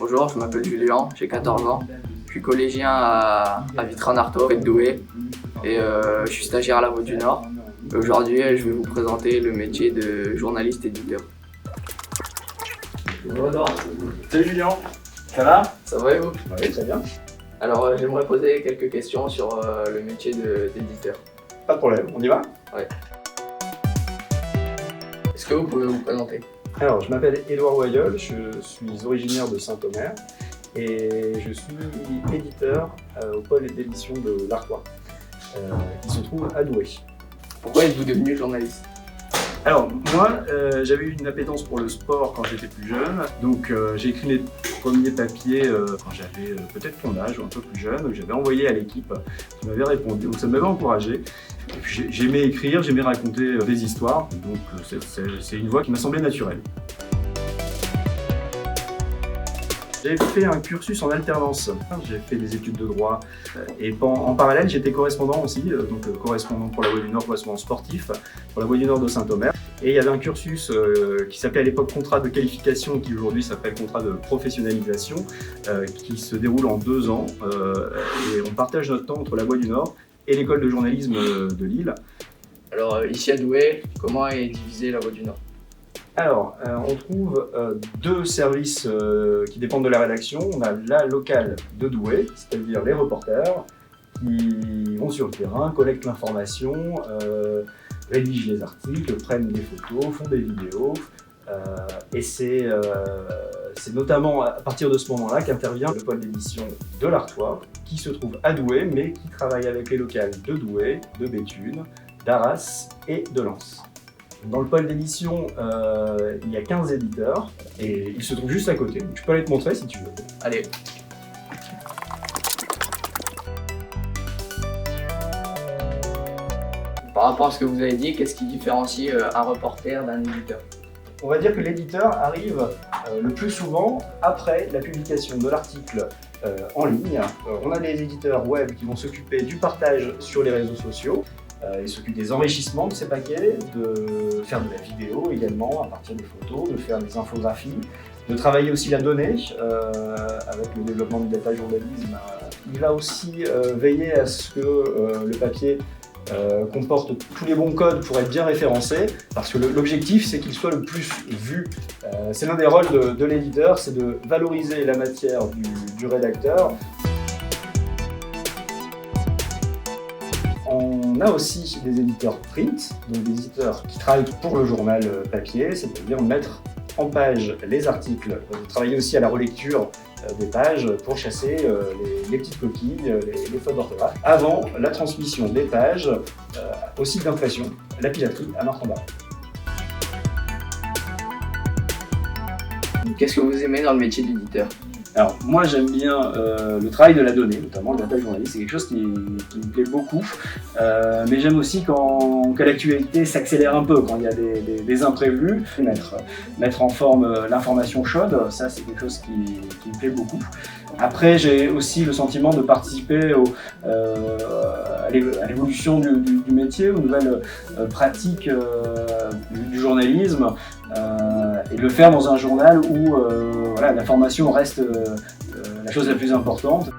Bonjour, je m'appelle Julien, j'ai 14 ans. Je suis collégien à Vitry-en-Artois, près de Douai, et je suis stagiaire à La Voix du Nord. Aujourd'hui, je vais vous présenter le métier de journaliste éditeur. Bonjour. Salut Julien, ça va? Ça va et vous? Oui, très bien. Alors, j'aimerais poser quelques questions sur le métier d'éditeur. Pas de problème, on y va? Ouais. Est-ce que vous pouvez vous présenter? Alors, je m'appelle Édouard Wayol, je suis originaire de Saint-Omer et je suis éditeur au pôle d'édition de l'Artois, qui se trouve à Douai. Pourquoi êtes-vous devenu journaliste? Alors, moi, j'avais eu une appétence pour le sport quand j'étais plus jeune, donc j'ai écrit mes premiers papiers quand j'avais peut-être ton âge ou un peu plus jeune, donc j'avais envoyé à l'équipe qui m'avait répondu, donc ça m'avait encouragé. Et puis j'aimais écrire, j'aimais raconter des histoires, donc c'est une voie qui m'a semblé naturelle. J'ai fait un cursus en alternance, j'ai fait des études de droit et en parallèle j'étais correspondant aussi, donc correspondant pour La Voix du Nord, correspondant sportif pour La Voix du Nord de Saint-Omer. Et il y avait un cursus qui s'appelait à l'époque contrat de qualification, qui aujourd'hui s'appelle contrat de professionnalisation, qui se déroule en 2 ans et on partage notre temps entre La Voix du Nord et l'école de journalisme de Lille. Alors, ici à Douai, comment est divisée La Voix du Nord? Alors, on trouve 2 services qui dépendent de la rédaction. On a la locale de Douai, c'est-à-dire les reporters qui vont sur le terrain, collectent l'information, rédigent les articles, prennent des photos, font des vidéos. Et c'est notamment à partir de ce moment-là qu'intervient le pôle d'édition de l'Artois, qui se trouve à Douai, mais qui travaille avec les locales de Douai, de Béthune, d'Arras et de Lens. Dans le pôle d'édition, il y a 15 éditeurs et ils se trouvent juste à côté. Donc, je peux aller te montrer si tu veux. Allez. Par rapport à ce que vous avez dit, qu'est-ce qui différencie un reporter d'un éditeur? On va dire que l'éditeur arrive le plus souvent après la publication de l'article en ligne. On a des éditeurs web qui vont s'occuper du partage sur les réseaux sociaux. Ils s'occupent des enrichissements de ces paquets, de faire de la vidéo également à partir des photos, de faire des infographies, de travailler aussi la donnée avec le développement du data journalisme. Il va aussi veiller à ce que le papier comporte tous les bons codes pour être bien référencé, parce que l'objectif c'est qu'il soit le plus vu. C'est l'un des rôles de l'éditeur, c'est de valoriser la matière du rédacteur. On a aussi des éditeurs print, donc des éditeurs qui travaillent pour le journal papier, c'est-à-dire mettre en page les articles, travailler aussi à la relecture des pages pour chasser les petites coquilles, les fautes d'orthographe, avant la transmission des pages au site d'impression, la pilaterie à Martre-en-Barœul. Qu'est-ce que vous aimez dans le métier d'éditeur? Alors moi j'aime bien le travail de la donnée, notamment le data journalisme, c'est quelque chose qui me plaît beaucoup, mais j'aime aussi quand l'actualité s'accélère un peu, quand il y a des imprévus, mettre en forme l'information chaude, ça c'est quelque chose qui me plaît beaucoup. Après j'ai aussi le sentiment de participer à l'évolution du métier, aux nouvelles pratiques du journalisme, et de le faire dans un journal où voilà, l'information reste la chose la plus importante.